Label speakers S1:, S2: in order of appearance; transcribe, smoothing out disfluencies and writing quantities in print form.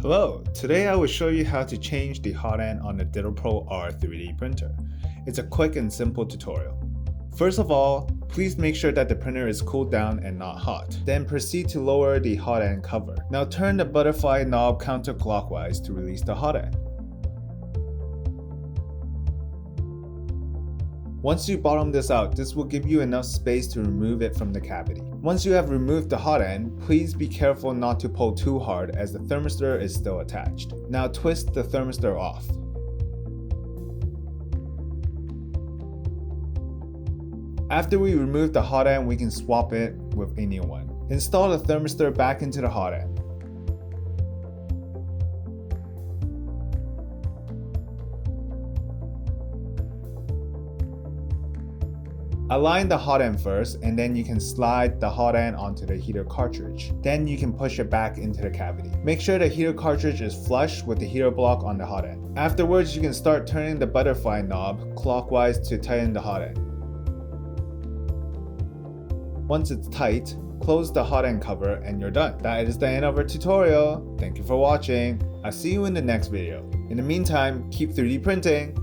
S1: Hello, today I will show you how to change the hot end on the DittoPro-R 3D printer. It's a quick and simple tutorial. First of all, please make sure that the printer is cooled down and not hot. Then proceed to lower the hot end cover. Now turn the butterfly knob counterclockwise to release the hot end. Once you bottom this out, this will give you enough space to remove it from the cavity. Once you have removed the hot end, please be careful not to pull too hard as the thermistor is still attached. Now twist the thermistor off. After we remove the hot end, we can swap it with a new one. Install the thermistor back into the hot end. Align the hot end first, and then you can slide the hot end onto the heater cartridge. Then you can push it back into the cavity. Make sure the heater cartridge is flush with the heater block on the hot end. Afterwards, you can start turning the butterfly knob clockwise to tighten the hot end. Once it's tight, close the hot end cover and you're done. That is the end of our tutorial. Thank you for watching. I'll see you in the next video. In the meantime, keep 3D printing.